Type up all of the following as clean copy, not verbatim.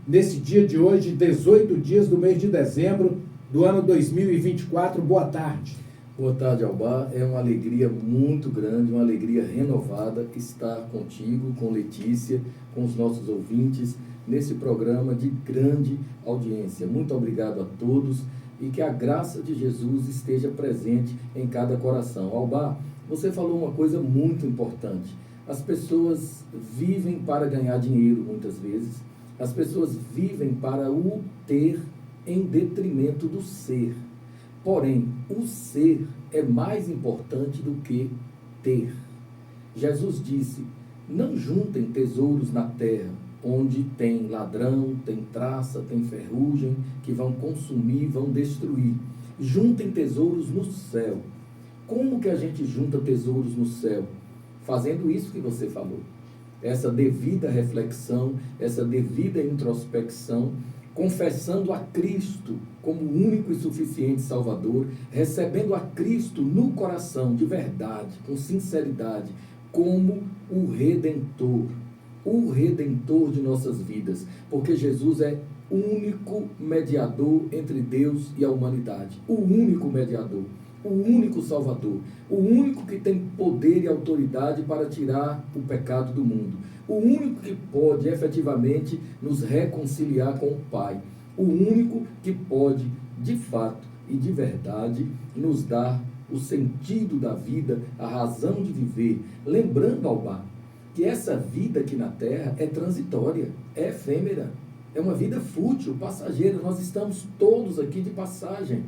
nesse dia de hoje, 18 dias do mês de dezembro do ano 2024. Boa tarde. Boa tarde, Albá. É uma alegria muito grande, uma alegria renovada estar contigo, com Letícia, com os nossos ouvintes, nesse programa de grande audiência. Muito obrigado a todos e que a graça de Jesus esteja presente em cada coração. Albá, você falou uma coisa muito importante. As pessoas vivem para ganhar dinheiro, muitas vezes. As pessoas vivem para o ter em detrimento do ser. Porém, o ser é mais importante do que ter. Jesus disse: não juntem tesouros na terra, onde tem ladrão, tem traça, tem ferrugem, que vão consumir, vão destruir. Juntem tesouros no céu. Como que a gente junta tesouros no céu? Fazendo isso que você falou. Essa devida reflexão, essa devida introspecção, confessando a Cristo como o único e suficiente Salvador, recebendo a Cristo no coração, de verdade, com sinceridade, como o Redentor de nossas vidas, porque Jesus é o único mediador entre Deus e a humanidade, o único mediador, o único Salvador, o único que tem poder e autoridade para tirar o pecado do mundo, o único que pode efetivamente nos reconciliar com o Pai, o único que pode, de fato e de verdade, nos dar o sentido da vida, a razão de viver. Lembrando, Albá, que essa vida aqui na Terra é transitória, é efêmera, é uma vida fútil, passageira. Nós estamos todos aqui de passagem.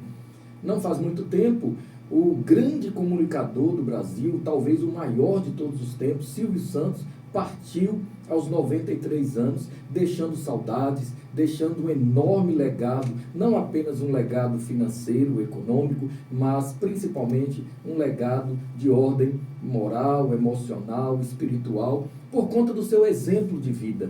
Não faz muito tempo, o grande comunicador do Brasil, talvez o maior de todos os tempos, Silvio Santos, partiu aos 93 anos, deixando saudades, deixando um enorme legado, não apenas um legado financeiro, econômico, mas principalmente um legado de ordem moral, emocional, espiritual, por conta do seu exemplo de vida.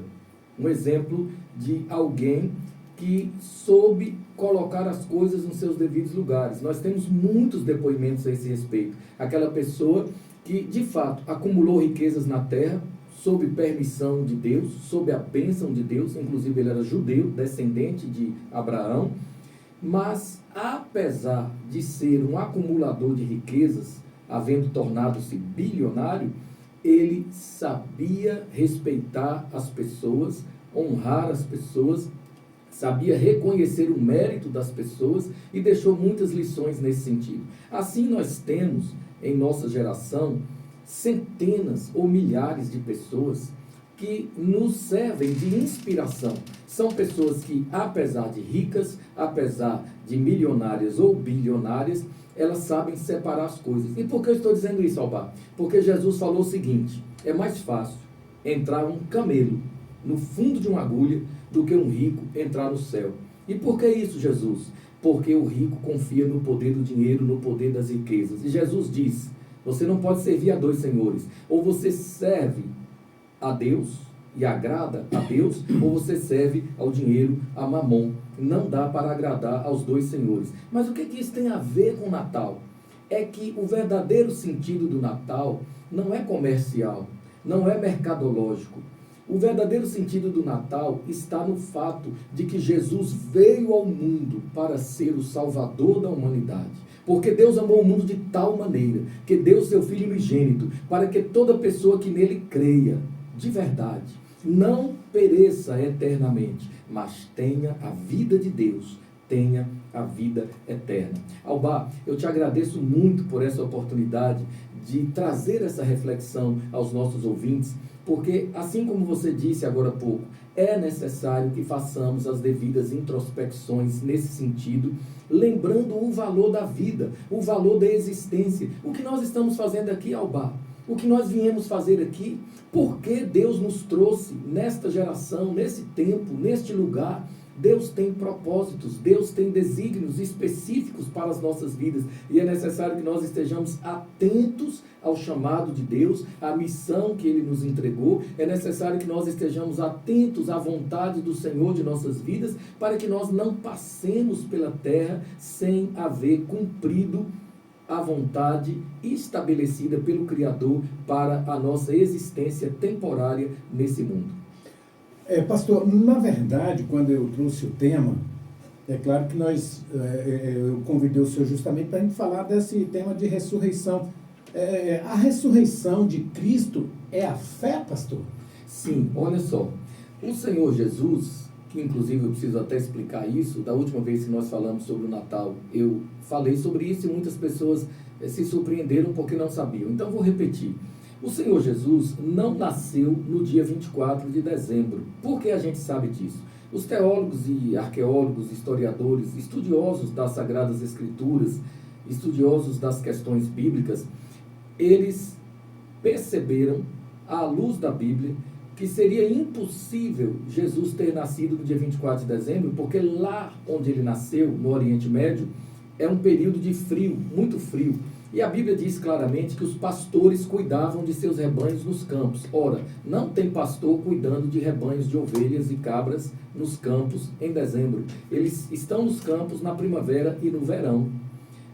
Um exemplo de alguém que soube colocar as coisas nos seus devidos lugares. Nós temos muitos depoimentos a esse respeito. Aquela pessoa que, de fato, acumulou riquezas na terra, sob permissão de Deus, sob a bênção de Deus, inclusive ele era judeu, descendente de Abraão, mas apesar de ser um acumulador de riquezas, havendo tornado-se bilionário, ele sabia respeitar as pessoas, honrar as pessoas, sabia reconhecer o mérito das pessoas e deixou muitas lições nesse sentido. Assim nós temos em nossa geração centenas ou milhares de pessoas que nos servem de inspiração. São pessoas que, apesar de ricas, apesar de milionárias ou bilionárias, elas sabem separar as coisas. E por que eu estou dizendo isso, Albá? Porque Jesus falou o seguinte: é mais fácil entrar um camelo no fundo de uma agulha do que um rico entrar no céu. E por que isso, Jesus? Porque o rico confia no poder do dinheiro, no poder das riquezas. E Jesus diz: você não pode servir a dois senhores. Ou você serve a Deus e agrada a Deus, ou você serve ao dinheiro, a Mamon. Não dá para agradar aos dois senhores. Mas o que isso tem a ver com o Natal? É que o verdadeiro sentido do Natal não é comercial, não é mercadológico. O verdadeiro sentido do Natal está no fato de que Jesus veio ao mundo para ser o Salvador da humanidade. Porque Deus amou o mundo de tal maneira que deu seu Filho unigênito para que toda pessoa que nele creia, de verdade, não pereça eternamente, mas tenha a vida de Deus, tenha a vida eterna. Albá, eu te agradeço muito por essa oportunidade de trazer essa reflexão aos nossos ouvintes, porque, assim como você disse agora há pouco, é necessário que façamos as devidas introspecções nesse sentido, lembrando o valor da vida, o valor da existência. O que nós estamos fazendo aqui, Albá? O que nós viemos fazer aqui? Por que Deus nos trouxe nesta geração, nesse tempo, neste lugar? Deus tem propósitos, Deus tem desígnios específicos para as nossas vidas e é necessário que nós estejamos atentos ao chamado de Deus, à missão que Ele nos entregou. É necessário que nós estejamos atentos à vontade do Senhor de nossas vidas para que nós não passemos pela terra sem haver cumprido a vontade estabelecida pelo Criador para a nossa existência temporária nesse mundo. Pastor, na verdade, quando eu trouxe o tema, é claro que eu convidei o senhor justamente para a gente falar desse tema de ressurreição. A ressurreição de Cristo é a fé, pastor? Sim, olha só. O Senhor Jesus, que inclusive eu preciso até explicar isso, da última vez que nós falamos sobre o Natal, eu falei sobre isso e muitas pessoas se surpreenderam porque não sabiam. Então vou repetir. O Senhor Jesus não nasceu no dia 24 de dezembro. Por que a gente sabe disso? Os teólogos e arqueólogos, historiadores, estudiosos das Sagradas Escrituras, estudiosos das questões bíblicas, eles perceberam, à luz da Bíblia, que seria impossível Jesus ter nascido no dia 24 de dezembro, porque lá onde ele nasceu, no Oriente Médio, é um período de frio, muito frio. E a Bíblia diz claramente que os pastores cuidavam de seus rebanhos nos campos. Ora, não tem pastor cuidando de rebanhos de ovelhas e cabras nos campos em dezembro. Eles estão nos campos na primavera e no verão.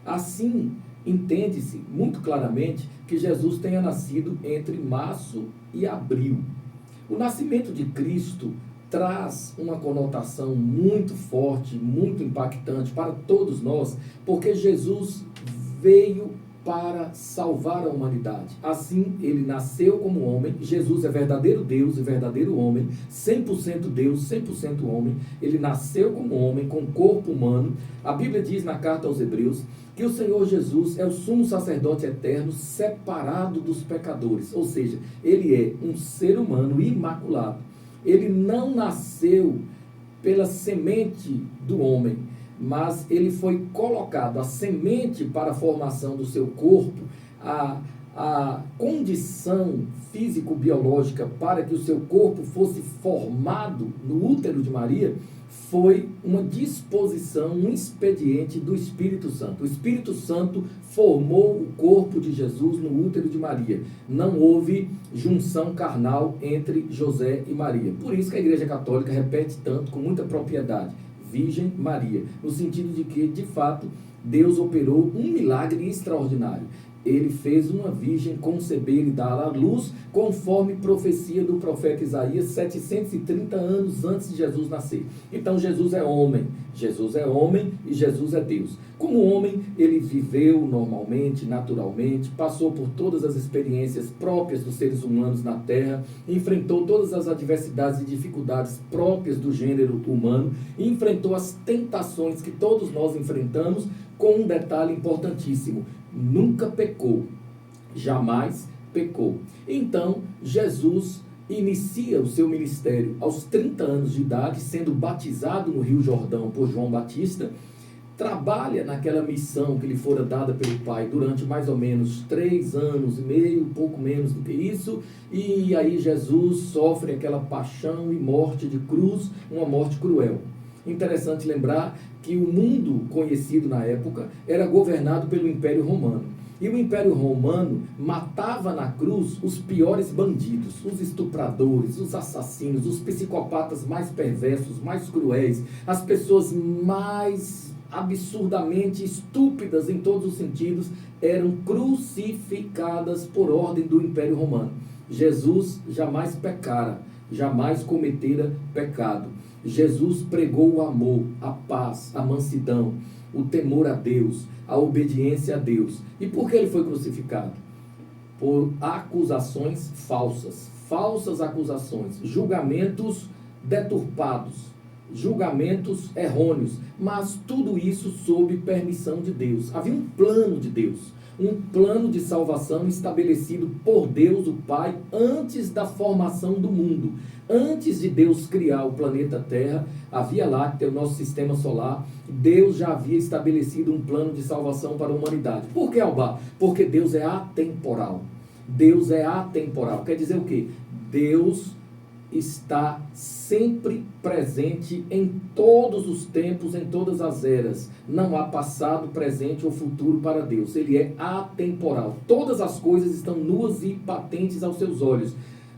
Assim, entende-se muito claramente que Jesus tenha nascido entre março e abril. O nascimento de Cristo traz uma conotação muito forte, muito impactante para todos nós, porque Jesus veio para salvar a humanidade. Assim, ele nasceu como homem. Jesus é verdadeiro Deus e verdadeiro homem, 100% Deus, 100% homem. Ele nasceu como homem, com corpo humano. A Bíblia diz na carta aos Hebreus que o Senhor Jesus é o sumo sacerdote eterno, separado dos pecadores. Ou seja, ele é um ser humano imaculado. Ele não nasceu pela semente do homem, mas ele foi colocado, a semente para a formação do seu corpo, a condição físico-biológica para que o seu corpo fosse formado no útero de Maria, foi uma disposição, um expediente do Espírito Santo. O Espírito Santo formou o corpo de Jesus no útero de Maria. Não houve junção carnal entre José e Maria. Por isso que a Igreja Católica repete tanto, com muita propriedade, Virgem Maria, no sentido de que, de fato, Deus operou um milagre extraordinário. Ele fez uma virgem conceber e dar à luz, conforme profecia do profeta Isaías, 730 anos antes de Jesus nascer. Então Jesus é homem e Jesus é Deus. Como homem, ele viveu normalmente, naturalmente, passou por todas as experiências próprias dos seres humanos na Terra, enfrentou todas as adversidades e dificuldades próprias do gênero humano, e enfrentou as tentações que todos nós enfrentamos, com um detalhe importantíssimo: nunca pecou, jamais pecou. Então, Jesus inicia o seu ministério aos 30 anos de idade, sendo batizado no Rio Jordão por João Batista, trabalha naquela missão que lhe fora dada pelo Pai durante mais ou menos 3 anos e meio, pouco menos do que isso, e aí Jesus sofre aquela paixão e morte de cruz, uma morte cruel. Interessante lembrar que o mundo conhecido na época era governado pelo Império Romano. E o Império Romano matava na cruz os piores bandidos, os estupradores, os assassinos, os psicopatas mais perversos, mais cruéis, as pessoas mais absurdamente estúpidas em todos os sentidos, eram crucificadas por ordem do Império Romano. Jesus jamais pecara, jamais cometera pecado. Jesus pregou o amor, a paz, a mansidão, o temor a Deus, a obediência a Deus. E por que ele foi crucificado? Por acusações falsas acusações, julgamentos deturpados, julgamentos errôneos, mas tudo isso sob permissão de Deus. Havia um plano de Deus, um plano de salvação estabelecido por Deus, o Pai, antes da formação do mundo. Antes de Deus criar o planeta Terra, a Via Láctea, o nosso sistema solar, Deus já havia estabelecido um plano de salvação para a humanidade. Por que, Alba? Porque Deus é atemporal. Deus é atemporal. Quer dizer o quê? Deus está sempre presente em todos os tempos, em todas as eras. Não há passado, presente ou futuro para Deus. Ele é atemporal. Todas as coisas estão nuas e patentes aos seus olhos.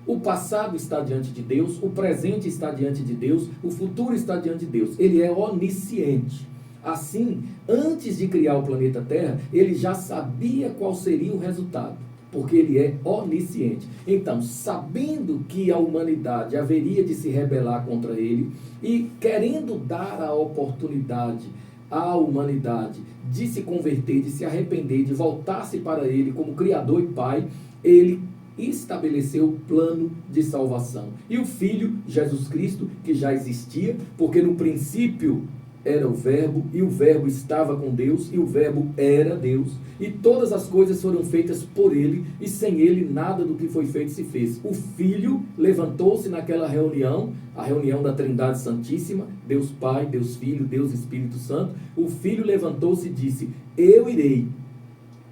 O passado está diante de Deus, o presente está diante de Deus, o futuro está diante de Deus. Ele é onisciente. Assim, antes de criar o planeta Terra, ele já sabia qual seria o resultado. porque ele é onisciente. Então, sabendo que a humanidade haveria de se rebelar contra ele e querendo dar a oportunidade à humanidade de se converter, de se arrepender, de voltar-se para ele como Criador e Pai, ele estabeleceu o plano de salvação. E o Filho, Jesus Cristo, que já existia, porque no princípio era o Verbo, e o Verbo estava com Deus, e o Verbo era Deus, e todas as coisas foram feitas por ele, e sem ele nada do que foi feito se fez. O Filho levantou-se naquela reunião, a reunião da Trindade Santíssima, Deus Pai, Deus Filho, Deus Espírito Santo. O Filho levantou-se e disse: eu irei,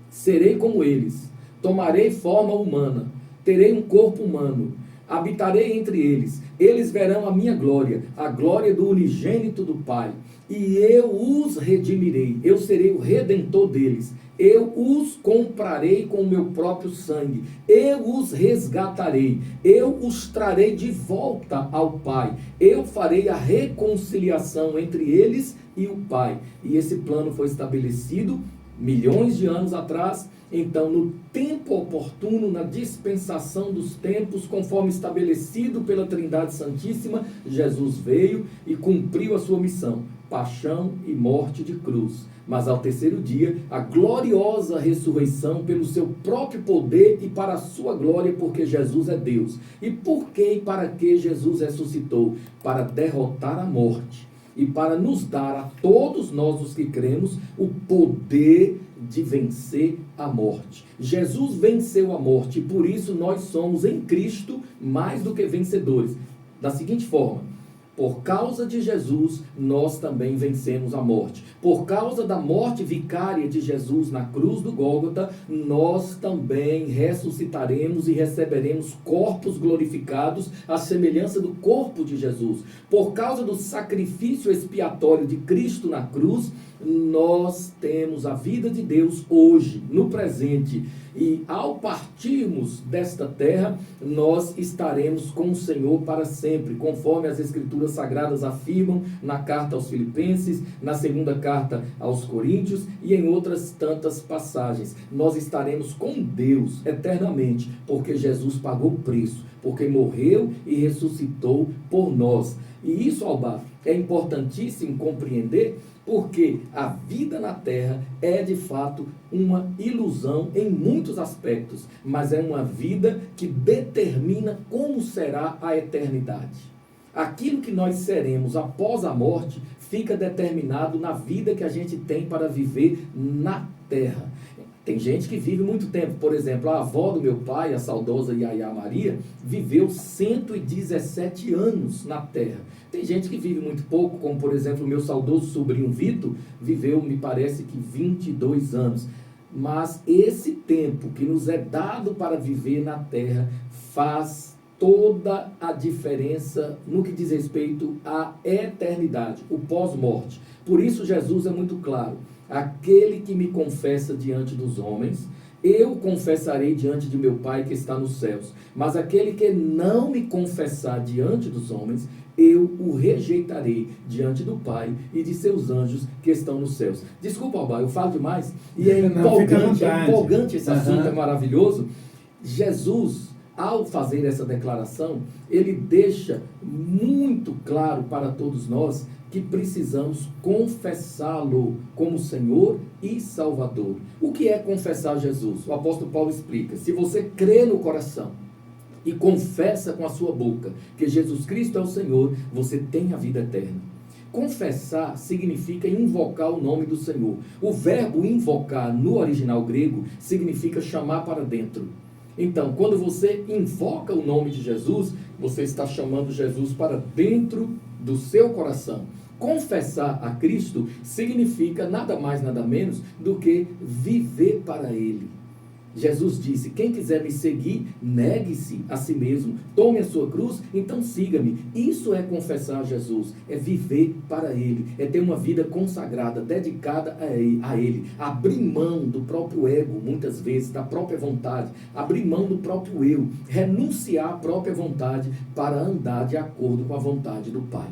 serei como eles, tomarei forma humana, terei um corpo humano, habitarei entre eles, eles verão a minha glória, a glória do unigênito do Pai, e eu os redimirei, eu serei o redentor deles, eu os comprarei com o meu próprio sangue, eu os resgatarei, eu os trarei de volta ao Pai, eu farei a reconciliação entre eles e o Pai. E esse plano foi estabelecido milhões de anos atrás. Então, no tempo oportuno, na dispensação dos tempos, conforme estabelecido pela Trindade Santíssima, Jesus veio e cumpriu a sua missão, paixão e morte de cruz. Mas ao terceiro dia, a gloriosa ressurreição pelo seu próprio poder e para a sua glória, porque Jesus é Deus. E por que e para que Jesus ressuscitou? Para derrotar a morte e para nos dar a todos nós os que cremos o poder de vencer a morte. Jesus venceu a morte e por isso nós somos em Cristo mais do que vencedores. Da seguinte forma: por causa de Jesus, nós também vencemos a morte. Por causa da morte vicária de Jesus na cruz do Gólgota, nós também ressuscitaremos e receberemos corpos glorificados à semelhança do corpo de Jesus. Por causa do sacrifício expiatório de Cristo na cruz, nós temos a vida de Deus hoje, no presente. E ao partirmos desta terra, nós estaremos com o Senhor para sempre, conforme as Escrituras Sagradas afirmam na carta aos Filipenses, na segunda carta aos Coríntios e em outras tantas passagens. Nós estaremos com Deus eternamente, porque Jesus pagou o preço, porque morreu e ressuscitou por nós. E isso, Alba, é importantíssimo compreender, porque a vida na terra é de fato uma ilusão em muitos aspectos, mas é uma vida que determina como será a eternidade. Aquilo que nós seremos após a morte fica determinado na vida que a gente tem para viver na terra. Tem gente que vive muito tempo. Por exemplo, a avó do meu pai, a saudosa Yaya Maria, viveu 117 anos na terra. Tem gente que vive muito pouco, como por exemplo o meu saudoso sobrinho Vitor, viveu, me parece que 22 anos. Mas esse tempo que nos é dado para viver na terra faz toda a diferença no que diz respeito à eternidade, o pós-morte. Por isso Jesus é muito claro: aquele que me confessa diante dos homens, eu confessarei diante de meu Pai que está nos céus. Mas aquele que não me confessar diante dos homens, eu o rejeitarei diante do Pai e de seus anjos que estão nos céus. Desculpa, Alba, eu falo demais. E é empolgante esse assunto, é maravilhoso. Jesus, ao fazer essa declaração, ele deixa muito claro para todos nós que precisamos confessá-lo como Senhor e Salvador. O que é confessar Jesus? O apóstolo Paulo explica: se você crê no coração e confessa com a sua boca que Jesus Cristo é o Senhor, você tem a vida eterna. Confessar significa invocar o nome do Senhor. O verbo invocar no original grego significa chamar para dentro. Então, quando você invoca o nome de Jesus, você está chamando Jesus para dentro do seu coração. Confessar a Cristo significa nada mais, nada menos do que viver para Ele. Jesus disse: quem quiser me seguir, negue-se a si mesmo, tome a sua cruz, então siga-me. Isso é confessar a Jesus, é viver para Ele, é ter uma vida consagrada, dedicada a Ele, abrir mão do próprio ego, muitas vezes, da própria vontade, abrir mão do próprio eu, renunciar à própria vontade para andar de acordo com a vontade do Pai.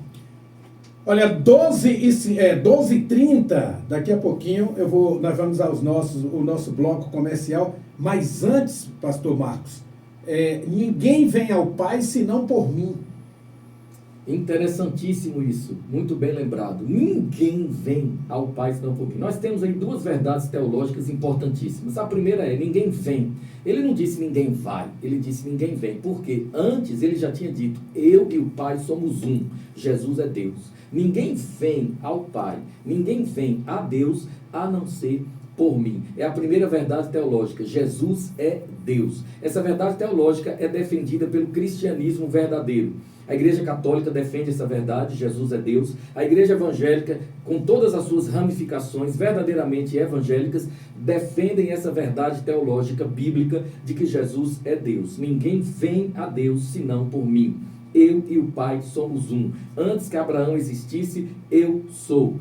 Olha, 12h30, daqui a pouquinho nós vamos o nosso bloco comercial, mas antes, pastor Marcos, ninguém vem ao Pai senão por mim. Interessantíssimo isso, muito bem lembrado. Ninguém vem ao Pai senão por mim. Nós temos aí duas verdades teológicas importantíssimas. A primeira é, ninguém vem. Ele não disse ninguém vai, ele disse ninguém vem. Porque antes ele já tinha dito, eu e o Pai somos um. Jesus é Deus. Ninguém vem ao Pai, ninguém vem a Deus a não ser por mim. É a primeira verdade teológica. Jesus é Deus. Essa verdade teológica é defendida pelo cristianismo verdadeiro. A Igreja Católica defende essa verdade, Jesus é Deus. A Igreja Evangélica, com todas as suas ramificações verdadeiramente evangélicas, defendem essa verdade teológica bíblica de que Jesus é Deus. Ninguém vem a Deus senão por mim. Eu e o Pai somos um. Antes que Abraão existisse, eu sou.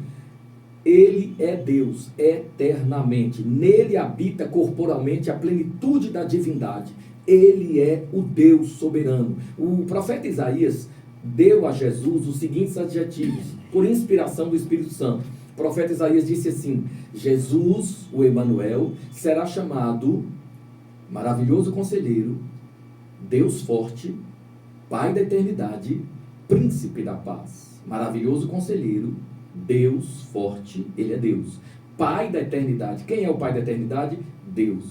Ele é Deus eternamente. Nele habita corporalmente a plenitude da divindade. Ele é o Deus soberano. O profeta Isaías deu a Jesus os seguintes adjetivos, por inspiração do Espírito Santo. O profeta Isaías disse assim: Jesus, o Emanuel, será chamado Maravilhoso Conselheiro, Deus Forte, Pai da Eternidade, Príncipe da Paz. Maravilhoso Conselheiro, Deus Forte, Ele é Deus. Pai da Eternidade. Quem é o Pai da Eternidade? Deus.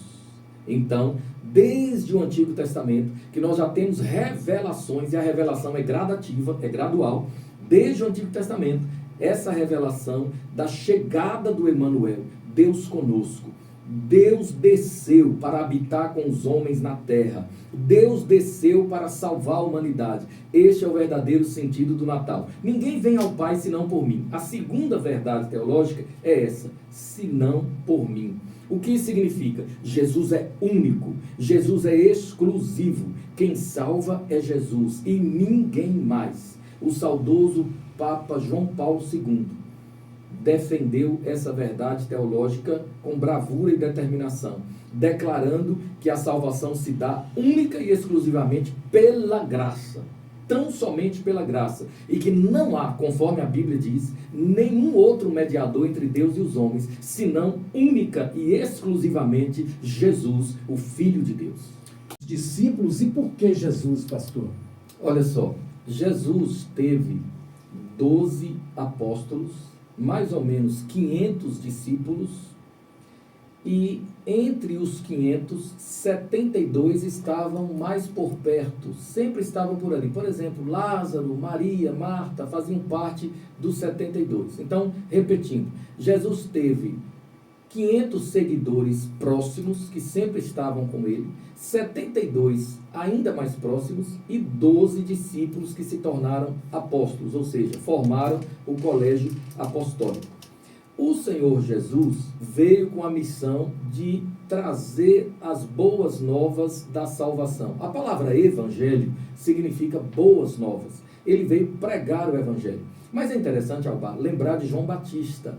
Então, desde o Antigo Testamento, que nós já temos revelações, e a revelação é gradativa, é gradual, desde o Antigo Testamento, essa revelação da chegada do Emanuel, Deus conosco. Deus desceu para habitar com os homens na terra. Deus desceu para salvar a humanidade. Este é o verdadeiro sentido do Natal. Ninguém vem ao Pai senão por mim. A segunda verdade teológica é essa: senão por mim. O que isso significa? Jesus é único, Jesus é exclusivo. Quem salva é Jesus e ninguém mais. O saudoso Papa João Paulo II defendeu essa verdade teológica com bravura e determinação, declarando que a salvação se dá única e exclusivamente pela graça, tão somente pela graça, e que não há, conforme a Bíblia diz, nenhum outro mediador entre Deus e os homens, senão única e exclusivamente Jesus, o Filho de Deus. Discípulos, e por que Jesus, pastor? Olha só, Jesus teve 12 apóstolos, mais ou menos 500 discípulos, e entre os 500, 72 estavam mais por perto, sempre estavam por ali. Por exemplo, Lázaro, Maria, Marta faziam parte dos 72. Então, repetindo, Jesus teve 500 seguidores próximos, que sempre estavam com ele, 72 ainda mais próximos e 12 discípulos que se tornaram apóstolos, ou seja, formaram o colégio apostólico. O Senhor Jesus veio com a missão de trazer as boas novas da salvação. A palavra evangelho significa boas novas. Ele veio pregar o evangelho. Mas é interessante, Alba, lembrar de João Batista.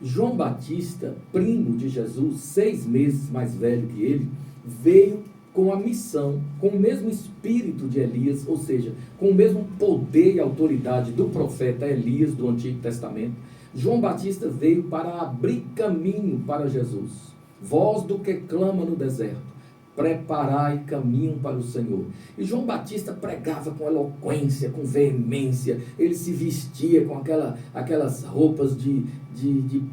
João Batista, primo de Jesus, 6 meses mais velho que ele, veio com a missão, com o mesmo espírito de Elias, ou seja, com o mesmo poder e autoridade do profeta Elias do Antigo Testamento. João Batista veio para abrir caminho para Jesus. Voz do que clama no deserto: preparai caminho para o Senhor. E João Batista pregava com eloquência, com veemência. Ele se vestia com aquelas roupas de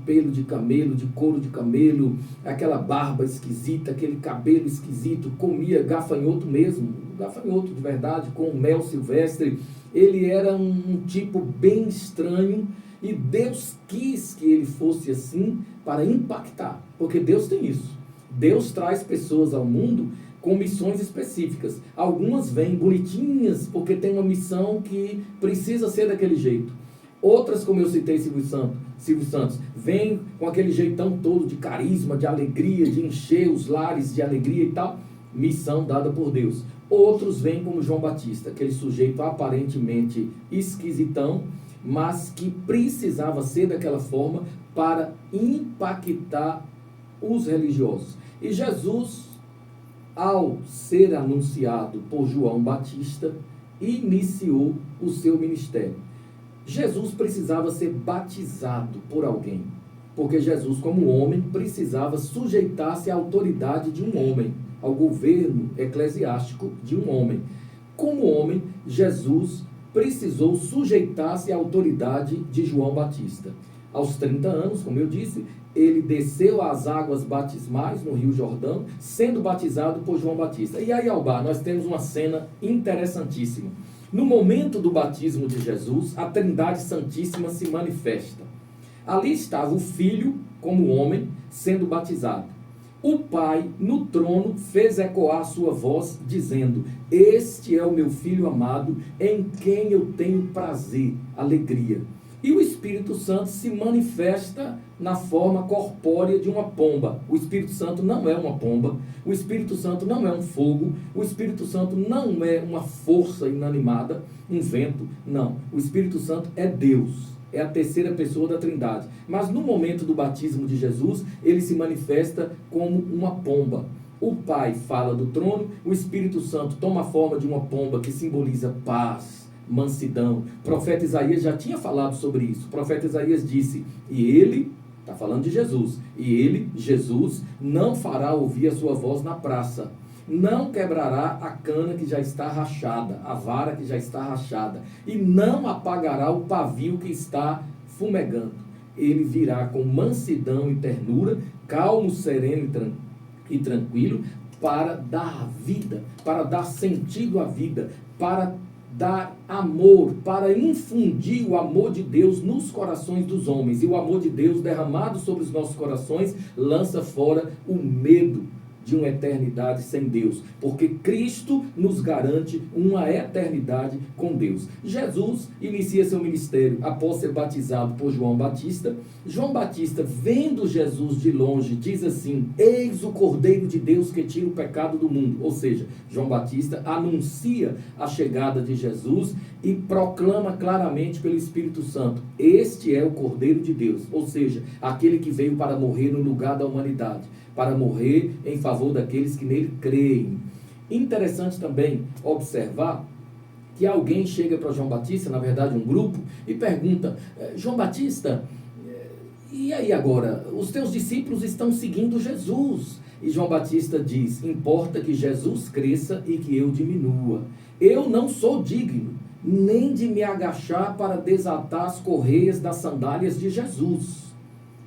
pelo de camelo, de couro de camelo, aquela barba esquisita, aquele cabelo esquisito, comia gafanhoto mesmo, gafanhoto de verdade, com mel silvestre. Ele era um tipo bem estranho, e Deus quis que ele fosse assim para impactar, porque Deus tem isso. Deus traz pessoas ao mundo com missões específicas. Algumas vêm bonitinhas porque tem uma missão que precisa ser daquele jeito. Outras, como eu citei Silvio Santos, vêm com aquele jeitão todo de carisma, de alegria, de encher os lares de alegria e tal. Missão dada por Deus. Outros vêm como João Batista, aquele sujeito aparentemente esquisitão, mas que precisava ser daquela forma para impactar os religiosos. E Jesus, ao ser anunciado por João Batista, iniciou o seu ministério. Jesus precisava ser batizado por alguém, porque Jesus, como homem, precisava sujeitar-se à autoridade de um homem, ao governo eclesiástico de um homem. Como homem, Jesus precisou sujeitar-se à autoridade de João Batista. Aos 30 anos, como eu disse, ele desceu às águas batismais no Rio Jordão, sendo batizado por João Batista. E aí, Albá, nós temos uma cena interessantíssima. No momento do batismo de Jesus, a Trindade Santíssima se manifesta. Ali estava o Filho, como homem, sendo batizado. O Pai, no trono, fez ecoar a sua voz, dizendo: este é o meu Filho amado, em quem eu tenho prazer, alegria. E o Espírito Santo se manifesta na forma corpórea de uma pomba. O Espírito Santo não é uma pomba, o Espírito Santo não é um fogo, o Espírito Santo não é uma força inanimada, um vento, não. O Espírito Santo é Deus, é a terceira pessoa da Trindade. Mas no momento do batismo de Jesus, ele se manifesta como uma pomba. O Pai fala do trono, o Espírito Santo toma a forma de uma pomba que simboliza paz, mansidão. O profeta Isaías já tinha falado sobre isso. O profeta Isaías disse: e ele, está falando de Jesus, e ele, Jesus, não fará ouvir a sua voz na praça, não quebrará a cana que já está rachada, a vara que já está rachada, e não apagará o pavio que está fumegando. Ele virá com mansidão e ternura, calmo, sereno e tranquilo, para dar vida, para dar sentido à vida, para dar amor, para infundir o amor de Deus nos corações dos homens. E o amor de Deus derramado sobre os nossos corações lança fora o medo de uma eternidade sem Deus, porque Cristo nos garante uma eternidade com Deus. Jesus inicia seu ministério após ser batizado por João Batista. João Batista, vendo Jesus de longe, diz assim: eis o Cordeiro de Deus que tira o pecado do mundo. Ou seja, João Batista anuncia a chegada de Jesus e proclama claramente pelo Espírito Santo: este é o Cordeiro de Deus, ou seja, aquele que veio para morrer no lugar da humanidade, para morrer em favor daqueles que nele creem. Interessante também observar que alguém chega para João Batista, na verdade um grupo, e pergunta: João Batista, e aí agora? Os teus discípulos estão seguindo Jesus. E João Batista diz: importa que Jesus cresça e que eu diminua. Eu não sou digno nem de me agachar para desatar as correias das sandálias de Jesus.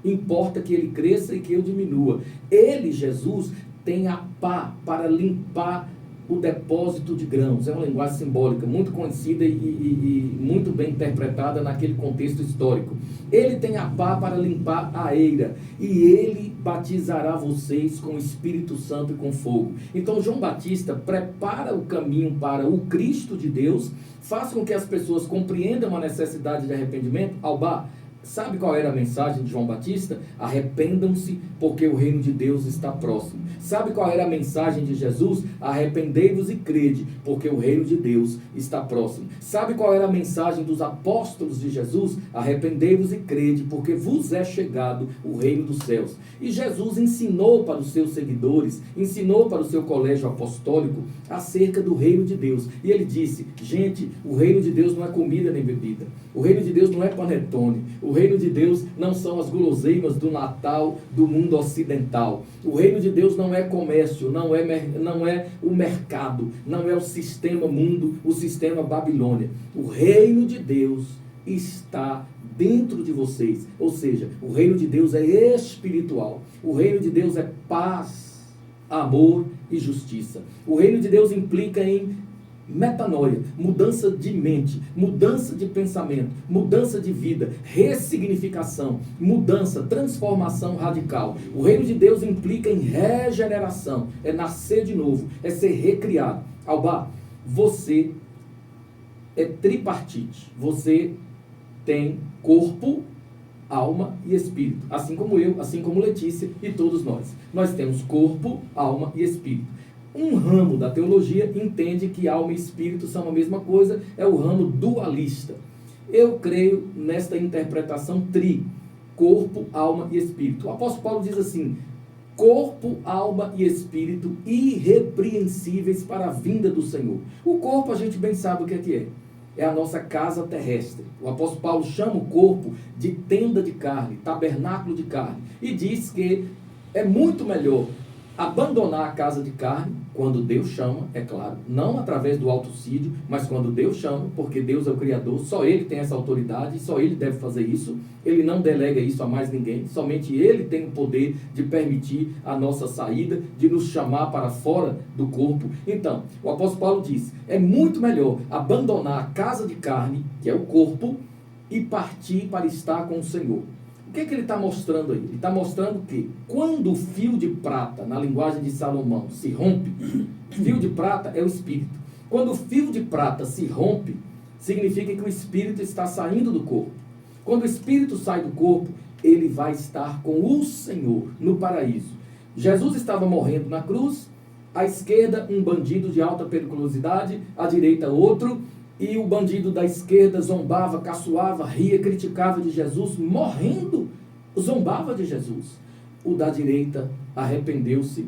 Importa que ele cresça e que eu diminua. Ele, Jesus, tem a pá para limpar o depósito de grãos. É uma linguagem simbólica muito conhecida e muito bem interpretada naquele contexto histórico. Ele tem a pá para limpar a eira, e ele batizará vocês com o Espírito Santo e com fogo. Então João Batista prepara o caminho para o Cristo de Deus, faz com que as pessoas compreendam a necessidade de arrependimento. Albá, sabe qual era a mensagem de João Batista? Arrependam-se, porque o reino de Deus está próximo. Sabe qual era a mensagem de Jesus? Arrependei-vos e crede, porque o reino de Deus está próximo. Sabe qual era a mensagem dos apóstolos de Jesus? Arrependei-vos e crede, porque vos é chegado o reino dos céus. E Jesus ensinou para os seus seguidores, ensinou para o seu colégio apostólico acerca do reino de Deus. E ele disse: gente, o reino de Deus não é comida nem bebida. O reino de Deus não é panetone. O reino de Deus não são as guloseimas do Natal do mundo ocidental. O reino de Deus não é comércio, não é o mercado, não é o sistema mundo, o sistema Babilônia. O reino de Deus está dentro de vocês. Ou seja, o reino de Deus é espiritual. O reino de Deus é paz, amor e justiça. O reino de Deus implica em metanoia, mudança de mente, mudança de pensamento, mudança de vida, ressignificação, mudança, transformação radical. O reino de Deus implica em regeneração, é nascer de novo, é ser recriado. Albá, você é tripartite, você tem corpo, alma e espírito, assim como eu, assim como Letícia e todos nós. Nós temos corpo, alma e espírito. Um ramo da teologia entende que alma e espírito são a mesma coisa, é o ramo dualista. Eu creio nesta interpretação corpo, alma e espírito. O apóstolo Paulo diz assim: corpo, alma e espírito irrepreensíveis para a vinda do Senhor. O corpo a gente bem sabe o que é. é a nossa casa terrestre. O apóstolo Paulo chama o corpo de tenda de carne, tabernáculo de carne, e diz que é muito melhor abandonar a casa de carne, quando Deus chama, é claro, não através do autocídio, mas quando Deus chama, porque Deus é o Criador, só Ele tem essa autoridade, só Ele deve fazer isso, Ele não delega isso a mais ninguém, somente Ele tem o poder de permitir a nossa saída, de nos chamar para fora do corpo. Então, o apóstolo Paulo diz, é muito melhor abandonar a casa de carne, que é o corpo, e partir para estar com o Senhor. O que é que ele está mostrando aí? Ele está mostrando que quando o fio de prata, na linguagem de Salomão, se rompe, fio de prata é o espírito. Quando o fio de prata se rompe, significa que o espírito está saindo do corpo. Quando o espírito sai do corpo, ele vai estar com o Senhor no paraíso. Jesus estava morrendo na cruz, à esquerda um bandido de alta periculosidade, à direita outro, e o bandido da esquerda zombava, caçoava, ria, criticava de Jesus, morrendo, zombava de Jesus. O da direita arrependeu-se,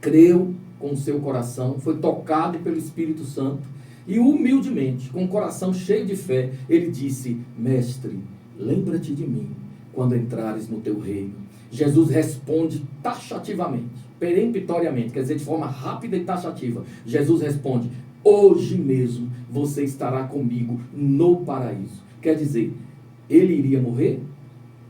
creu com o seu coração, foi tocado pelo Espírito Santo, e humildemente, com o coração cheio de fé, ele disse, mestre, lembra-te de mim, quando entrares no teu reino. Jesus responde taxativamente, peremptoriamente, quer dizer, de forma rápida e taxativa. Jesus responde, hoje mesmo você estará comigo no paraíso. Quer dizer, ele iria morrer,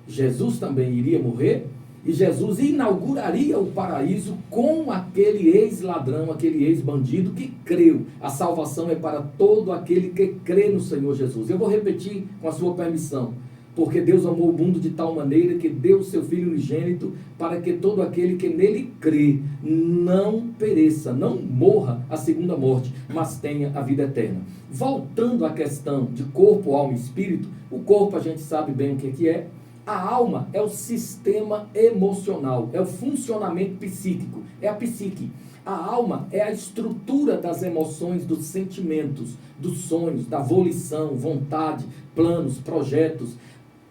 Jesus também iria morrer, e Jesus inauguraria o paraíso com aquele ex-ladrão, aquele ex-bandido que creu. A salvação é para todo aquele que crê no Senhor Jesus. Eu vou repetir com a sua permissão. Porque Deus amou o mundo de tal maneira que deu o seu Filho unigênito para que todo aquele que nele crê não pereça, não morra a segunda morte, mas tenha a vida eterna. Voltando à questão de corpo, alma e espírito, o corpo a gente sabe bem o que é. A alma é o sistema emocional, é o funcionamento psíquico, é a psique. A alma é a estrutura das emoções, dos sentimentos, dos sonhos, da volição, vontade, planos, projetos.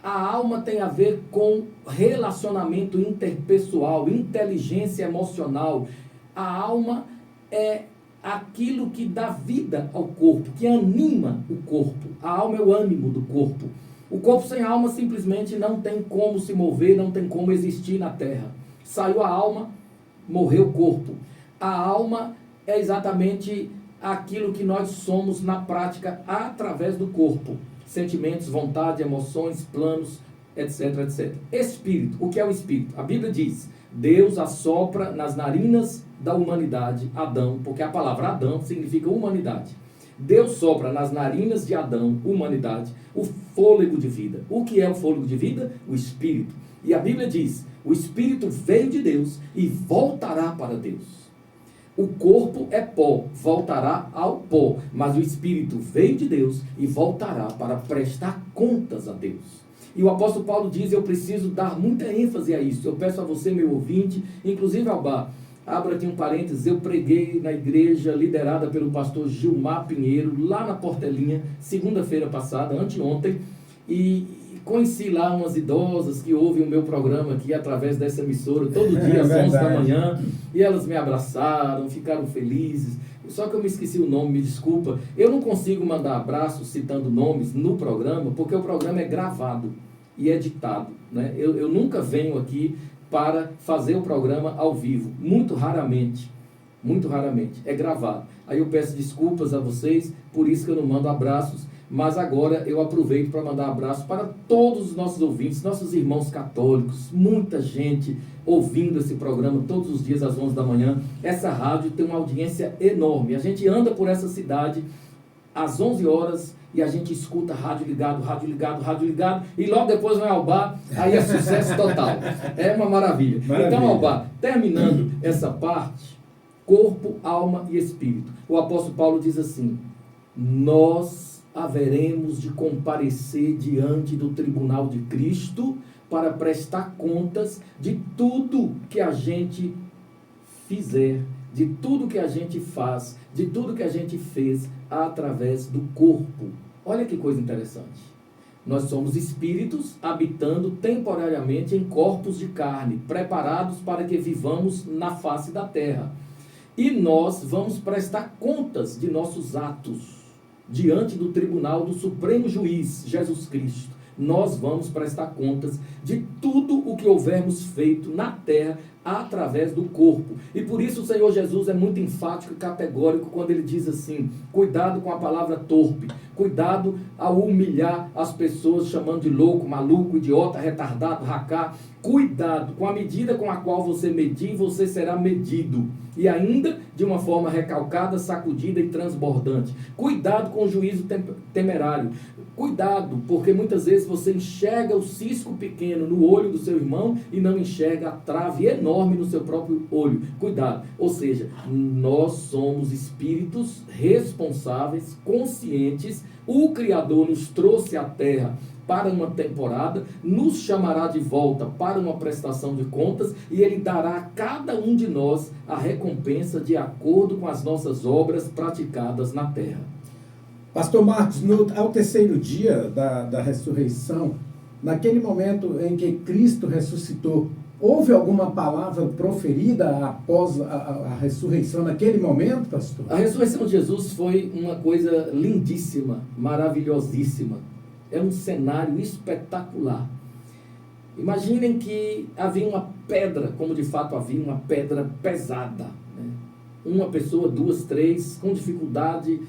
A alma tem a ver com relacionamento interpessoal, inteligência emocional. A alma é aquilo que dá vida ao corpo, que anima o corpo. A alma é o ânimo do corpo. O corpo sem alma simplesmente não tem como se mover, não tem como existir na terra. Saiu a alma, morreu o corpo. A alma é exatamente aquilo que nós somos na prática através do corpo. Sentimentos, vontade, emoções, planos, etc, etc. Espírito, o que é o espírito? A Bíblia diz, Deus assopra nas narinas da humanidade, Adão, porque a palavra Adão significa humanidade. Deus sopra nas narinas de Adão, humanidade, o fôlego de vida. O que é o fôlego de vida? O espírito. E a Bíblia diz, o espírito veio de Deus e voltará para Deus. O corpo é pó, voltará ao pó, mas o espírito veio de Deus e voltará para prestar contas a Deus. E o apóstolo Paulo diz, eu preciso dar muita ênfase a isso. Eu peço a você, meu ouvinte, inclusive Alba, abra aqui um parênteses, eu preguei na igreja liderada pelo pastor Gilmar Pinheiro, lá na Portelinha, segunda-feira passada, anteontem, e conheci lá umas idosas que ouvem o meu programa aqui através dessa emissora, todo dia às 11 da manhã, e elas me abraçaram, ficaram felizes, só que eu me esqueci o nome, me desculpa. Eu não consigo mandar abraços citando nomes no programa, porque o programa é gravado e editado, né? Eu nunca venho aqui para fazer o programa ao vivo, muito raramente, é gravado. Aí eu peço desculpas a vocês, por isso que eu não mando abraços, mas agora eu aproveito para mandar abraço para todos os nossos ouvintes, nossos irmãos católicos, muita gente ouvindo esse programa todos os dias às 11 da manhã. Essa rádio tem uma audiência enorme, a gente anda por essa cidade às 11 horas e a gente escuta rádio ligado, e logo depois vai ao bar, aí é sucesso total, é uma maravilha. Então, ao bar, terminando essa parte, corpo, alma e espírito, o apóstolo Paulo diz assim, nós haveremos de comparecer diante do tribunal de Cristo para prestar contas de tudo que a gente fizer, de tudo que a gente faz, de tudo que a gente fez através do corpo. Olha que coisa interessante. Nós somos espíritos habitando temporariamente em corpos de carne, preparados para que vivamos na face da terra. E nós vamos prestar contas de nossos atos. diante do tribunal do Supremo Juiz, Jesus Cristo. Nós vamos prestar contas de tudo o que houvermos feito na terra através do corpo. E por isso o Senhor Jesus é muito enfático e categórico quando ele diz assim: cuidado com a palavra torpe, cuidado ao humilhar as pessoas chamando de louco, maluco, idiota, retardado, racá. Cuidado com a medida com a qual você medir, você será medido. E ainda de uma forma recalcada, sacudida e transbordante. Cuidado com o juízo temerário. Cuidado, porque muitas vezes você enxerga o cisco pequeno no olho do seu irmão e não enxerga a trave enorme no seu próprio olho. Cuidado. Ou seja, nós somos espíritos responsáveis, conscientes. O Criador nos trouxe à Terra para uma temporada, nos chamará de volta para uma prestação de contas e Ele dará a cada um de nós a recompensa de acordo com as nossas obras praticadas na terra. Pastor Marcos, ao terceiro dia da ressurreição, naquele momento em que Cristo ressuscitou, houve alguma palavra proferida após a ressurreição naquele momento, pastor? A ressurreição de Jesus foi uma coisa lindíssima, maravilhosíssima. É um cenário espetacular. Imaginem que havia uma pedra, como de fato havia uma pedra pesada, né? Uma pessoa, duas, três, com dificuldade,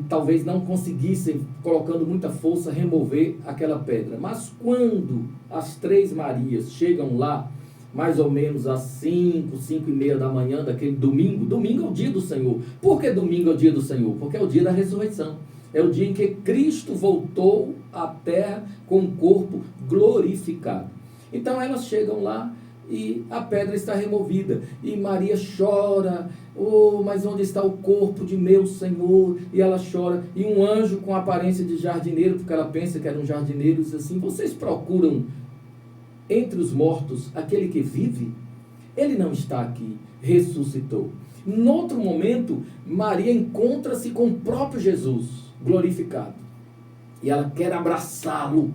talvez não conseguissem, colocando muita força, remover aquela pedra. Mas quando as três Marias chegam lá, mais ou menos às 5h da manhã daquele domingo, domingo é o dia do Senhor. Por que domingo é o dia do Senhor? Porque é o dia da ressurreição. É o dia em que Cristo voltou à terra com um corpo glorificado. Então elas chegam lá e a pedra está removida. E Maria chora: oh, mas onde está o corpo de meu Senhor? E ela chora. E um anjo com aparência de jardineiro, porque ela pensa que era um jardineiro, diz assim: vocês procuram entre os mortos aquele que vive? Ele não está aqui, ressuscitou. Em outro momento, Maria encontra-se com o próprio Jesus glorificado. E ela quer abraçá-lo,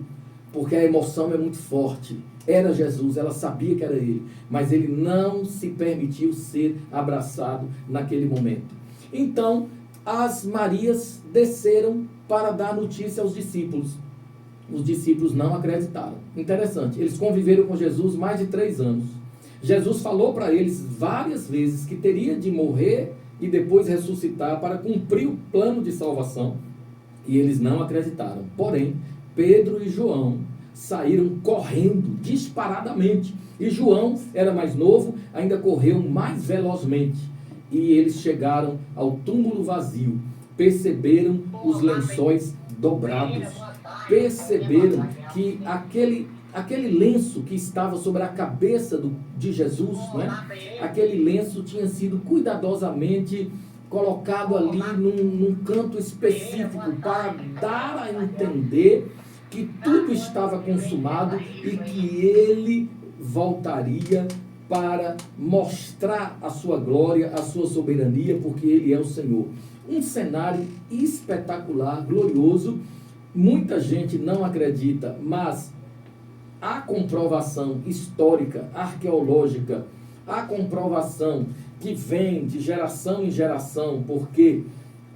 porque a emoção é muito forte. Era Jesus, ela sabia que era ele, mas ele não se permitiu ser abraçado naquele momento. Então, as Marias desceram para dar notícia aos discípulos. Os discípulos não acreditaram. Interessante, eles conviveram com Jesus mais de 3 anos. Jesus falou para eles várias vezes que teria de morrer e depois ressuscitar para cumprir o plano de salvação. E eles não acreditaram. Porém, Pedro e João saíram correndo disparadamente. E João era mais novo, ainda correu mais velozmente. E eles chegaram ao túmulo vazio. Perceberam os lençóis dobrados. Perceberam que aquele lenço que estava sobre a cabeça de Jesus, né? Aquele lenço tinha sido cuidadosamente colocado ali num canto específico para dar a entender que tudo estava consumado e que ele voltaria para mostrar a sua glória, a sua soberania, porque ele é o Senhor. Um cenário espetacular, glorioso. Muita gente não acredita, mas a comprovação histórica, arqueológica, a comprovação que vem de geração em geração, porque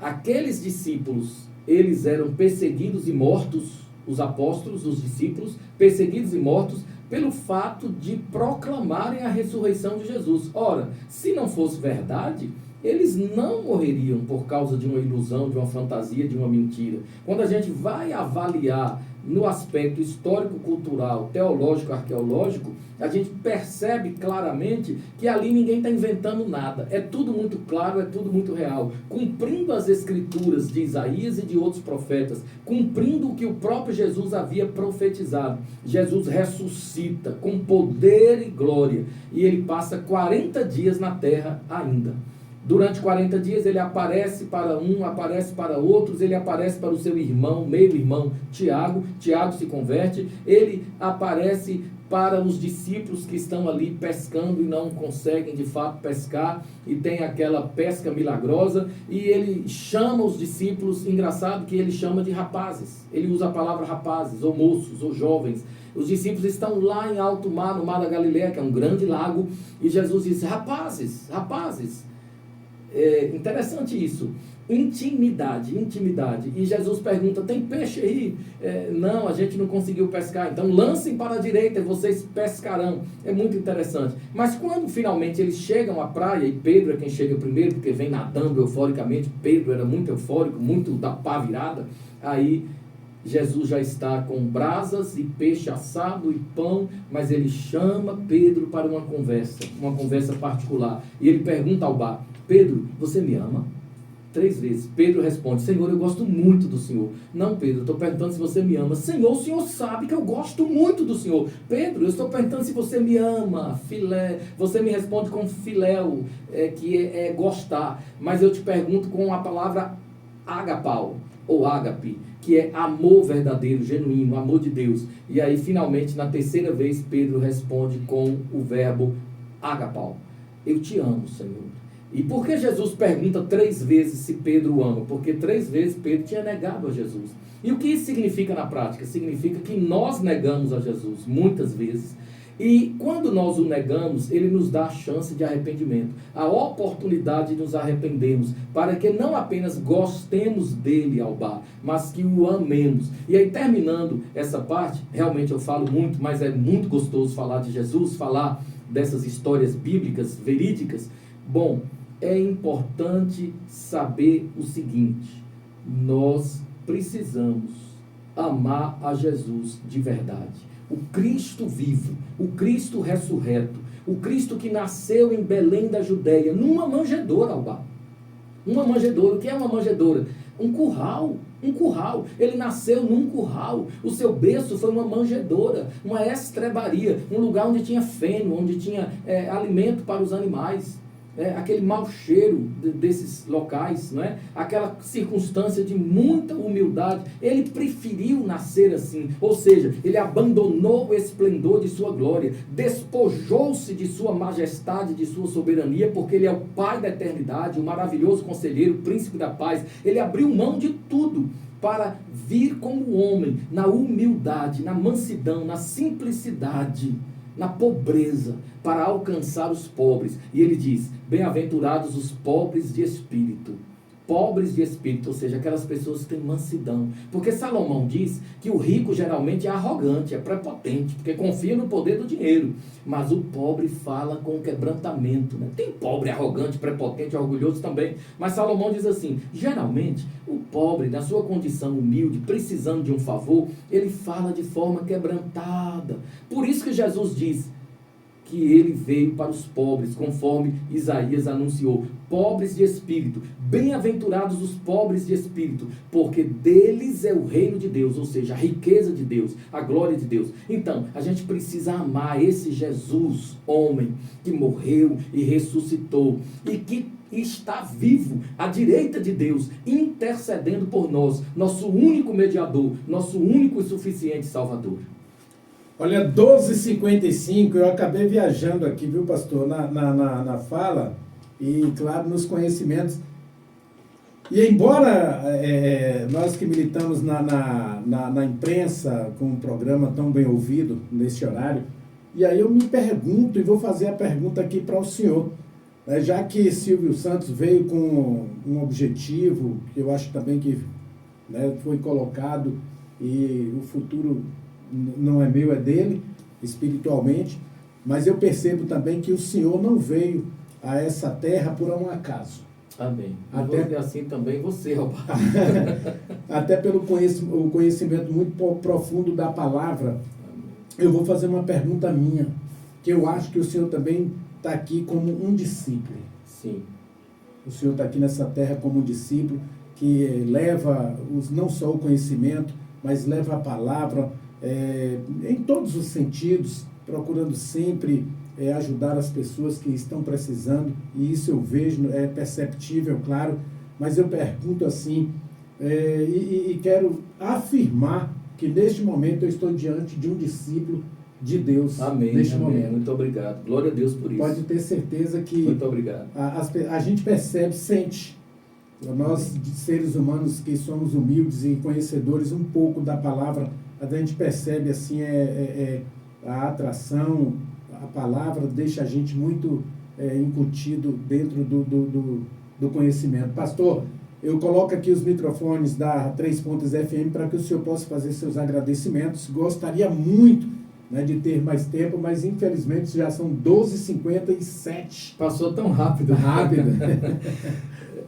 aqueles discípulos, eles eram perseguidos e mortos, os apóstolos, os discípulos, perseguidos e mortos pelo fato de proclamarem a ressurreição de Jesus. Ora, se não fosse verdade, eles não morreriam por causa de uma ilusão, de uma fantasia, de uma mentira. Quando a gente vai avaliar no aspecto histórico, cultural, teológico, arqueológico, a gente percebe claramente que ali ninguém está inventando nada. É tudo muito claro, é tudo muito real. Cumprindo as escrituras de Isaías e de outros profetas, cumprindo o que o próprio Jesus havia profetizado. Jesus ressuscita com poder e glória e ele passa 40 dias na terra ainda. Durante 40 dias ele aparece para um, aparece para outros, ele aparece para o seu irmão, meio-irmão Tiago. Tiago se converte, ele aparece para os discípulos que estão ali pescando e não conseguem de fato pescar, e tem aquela pesca milagrosa, e ele chama os discípulos, engraçado que ele chama de rapazes, ele usa a palavra rapazes, ou moços, ou jovens. Os discípulos estão lá em alto mar, no mar da Galileia, que é um grande lago, e Jesus diz: rapazes, rapazes. É interessante isso, Intimidade. E Jesus pergunta, tem peixe aí? Não, a gente não conseguiu pescar. Então lancem para a direita e vocês pescarão. É muito interessante. Mas quando finalmente eles chegam à praia, e Pedro é quem chega primeiro, porque vem nadando euforicamente, Pedro era muito eufórico, muito da pá virada, aí Jesus já está com brasas e peixe assado e pão, mas ele chama Pedro para uma conversa particular. E ele pergunta ao bar, Pedro, você me ama? 3 vezes. Pedro responde, Senhor, eu gosto muito do Senhor. Não, Pedro, eu estou perguntando se você me ama. Senhor, o Senhor sabe que eu gosto muito do Senhor. Pedro, eu estou perguntando se você me ama. Filé. Você me responde com filéu, que é gostar. Mas eu te pergunto com a palavra agapau, ou ágape, que é amor verdadeiro, genuíno, amor de Deus. E aí, finalmente, na 3ª vez, Pedro responde com o verbo agapau. Eu te amo, Senhor. E por que Jesus pergunta 3 vezes se Pedro ama? Porque 3 vezes Pedro tinha negado a Jesus. E o que isso significa na prática? Significa que nós negamos a Jesus muitas vezes. E quando nós o negamos, ele nos dá a chance de arrependimento, a oportunidade de nos arrependermos, para que não apenas gostemos dele, Albá, mas que o amemos. E aí, terminando essa parte, realmente eu falo muito, mas é muito gostoso falar de Jesus, falar dessas histórias bíblicas, verídicas. Bom, é importante saber o seguinte: nós precisamos amar a Jesus de verdade. O Cristo vivo, o Cristo ressurreto, o Cristo que nasceu em Belém da Judéia, numa manjedoura, Albá. Uma manjedoura. O que é uma manjedoura? Um curral. Ele nasceu num curral. O seu berço foi uma manjedoura, uma estrebaria, um lugar onde tinha feno, onde tinha alimento para os animais. Aquele mau cheiro desses locais, não é? Aquela circunstância de muita humildade. Ele preferiu nascer assim, ou seja, ele abandonou o esplendor de sua glória, despojou-se de sua majestade, de sua soberania, porque ele é o Pai da eternidade, o maravilhoso conselheiro, o príncipe da paz. Ele abriu mão de tudo para vir como homem, na humildade, na mansidão, na simplicidade, na pobreza, para alcançar os pobres. E ele diz, bem-aventurados os pobres de espírito. Pobres de espírito, ou seja, aquelas pessoas que têm mansidão. Porque Salomão diz que o rico geralmente é arrogante, é prepotente, porque confia no poder do dinheiro. Mas o pobre fala com quebrantamento, né? Tem pobre arrogante, prepotente, orgulhoso também. Mas Salomão diz assim, geralmente o pobre, na sua condição humilde, precisando de um favor, ele fala de forma quebrantada. Por isso que Jesus diz que ele veio para os pobres, conforme Isaías anunciou, pobres de espírito, bem-aventurados os pobres de espírito, porque deles é o reino de Deus, ou seja, a riqueza de Deus, a glória de Deus. Então, a gente precisa amar esse Jesus, homem, que morreu e ressuscitou, e que está vivo à direita de Deus, intercedendo por nós, nosso único mediador, nosso único e suficiente Salvador. Olha, 12h55, eu acabei viajando aqui, viu, pastor, na fala e, claro, nos conhecimentos. E embora nós que militamos na imprensa, com um programa tão bem ouvido nesse horário, e aí eu me pergunto, e vou fazer a pergunta aqui para o senhor, já que Silvio Santos veio com um objetivo, que eu acho também que foi colocado, e o futuro não é meu, é dele, espiritualmente, mas eu percebo também que o Senhor não veio a essa terra por um acaso. Amém. Até assim também você, Albá. Até pelo conhecimento muito profundo da palavra. Amém. Eu vou fazer uma pergunta minha, que eu acho que o Senhor também está aqui como um discípulo. Sim. O Senhor está aqui nessa terra como um discípulo que leva não só o conhecimento, mas leva a palavra em todos os sentidos, procurando sempre ajudar as pessoas que estão precisando, e isso eu vejo, é perceptível, claro, mas eu pergunto assim, e quero afirmar que neste momento eu estou diante de um discípulo de Deus. Amém, neste amém. momento. Muito obrigado. Glória a Deus por isso. Pode ter certeza que muito obrigado. A gente percebe, sente. Nós, seres humanos que somos humildes e conhecedores um pouco da palavra, a gente percebe assim, a atração, a palavra deixa a gente muito incutido dentro do conhecimento. Pastor, Eu coloco aqui os microfones da 3 Pontos FM para que o senhor possa fazer seus agradecimentos. Gostaria muito, né, de ter mais tempo, mas infelizmente já são 12h57. Passou tão rápido. Rápido.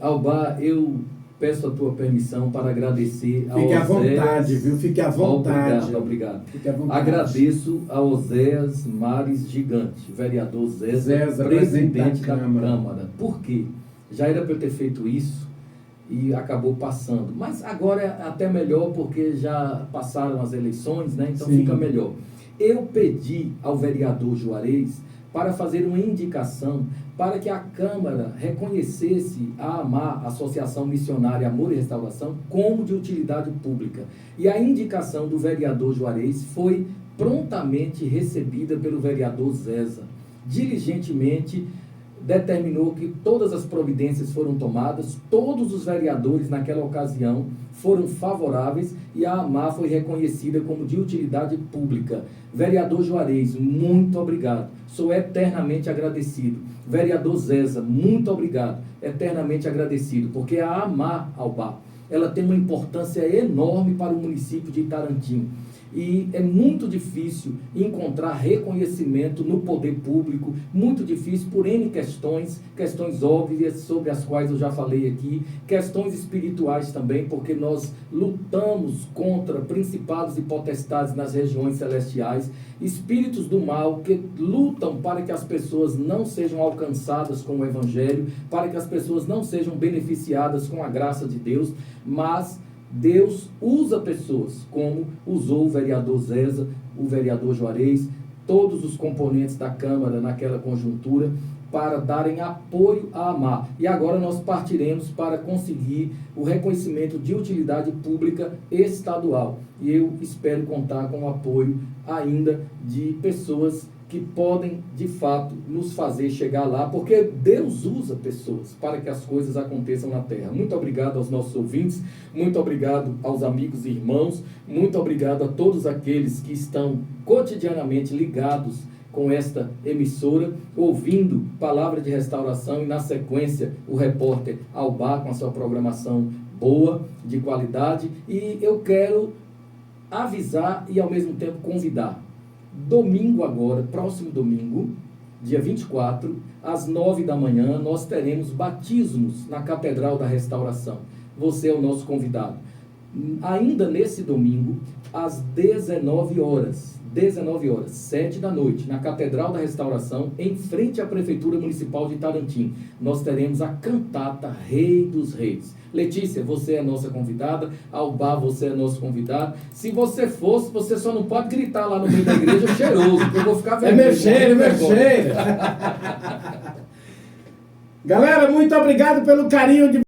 Albá, eu peço a tua permissão para agradecer ao Fique à Oséias. vontade, viu? Fique à vontade. Obrigado. Fique à vontade. Agradeço ao Oséias Mares Gigante, vereador Zéza, presidente da Câmara. Câmara. Por quê? Já era para eu ter feito isso e acabou passando. Mas agora é até melhor porque já passaram as eleições, né? Então Sim. fica melhor. Eu pedi ao vereador Juarez para fazer uma indicação para que a Câmara reconhecesse a AMAR, Associação Missionária Amor e Restauração, como de utilidade pública. E a indicação do vereador Juarez foi prontamente recebida pelo vereador Zéza. Diligentemente determinou que todas as providências foram tomadas, todos os vereadores naquela ocasião foram favoráveis e a AMAR foi reconhecida como de utilidade pública. Vereador Juarez, muito obrigado, sou eternamente agradecido. Vereador Zéza, muito obrigado, eternamente agradecido, porque a AMAR, Albá, ela tem uma importância enorme para o município de Itarantim. E é muito difícil encontrar reconhecimento no poder público, muito difícil por N questões óbvias sobre as quais eu já falei aqui, questões espirituais também, porque nós lutamos contra principados e potestades nas regiões celestiais, espíritos do mal que lutam para que as pessoas não sejam alcançadas com o Evangelho, para que as pessoas não sejam beneficiadas com a graça de Deus, mas Deus usa pessoas, como usou o vereador Zéza, o vereador Juarez, todos os componentes da Câmara naquela conjuntura, para darem apoio à AMAR. E agora nós partiremos para conseguir o reconhecimento de utilidade pública estadual. E eu espero contar com o apoio ainda de pessoas que podem, de fato, nos fazer chegar lá, porque Deus usa pessoas para que as coisas aconteçam na terra. Muito obrigado aos nossos ouvintes, muito obrigado aos amigos e irmãos, muito obrigado a todos aqueles que estão cotidianamente ligados com esta emissora, ouvindo Palavra de Restauração e, na sequência, o repórter Albá com a sua programação boa, de qualidade. E eu quero avisar e, ao mesmo tempo, convidar. Domingo agora, próximo domingo, dia 24, às 9 da manhã, nós teremos batismos na Catedral da Restauração. Você é o nosso convidado. Ainda nesse domingo, às 19 horas, 7 da noite, na Catedral da Restauração, em frente à Prefeitura Municipal de Itarantim, nós teremos a cantata Rei dos Reis. Letícia, você é a nossa convidada. Albá, você é nosso convidado. Se você fosse, você só não pode gritar lá no meio da igreja cheiroso, porque eu vou ficar vermelho. É meu cheiro. Galera, muito obrigado pelo carinho de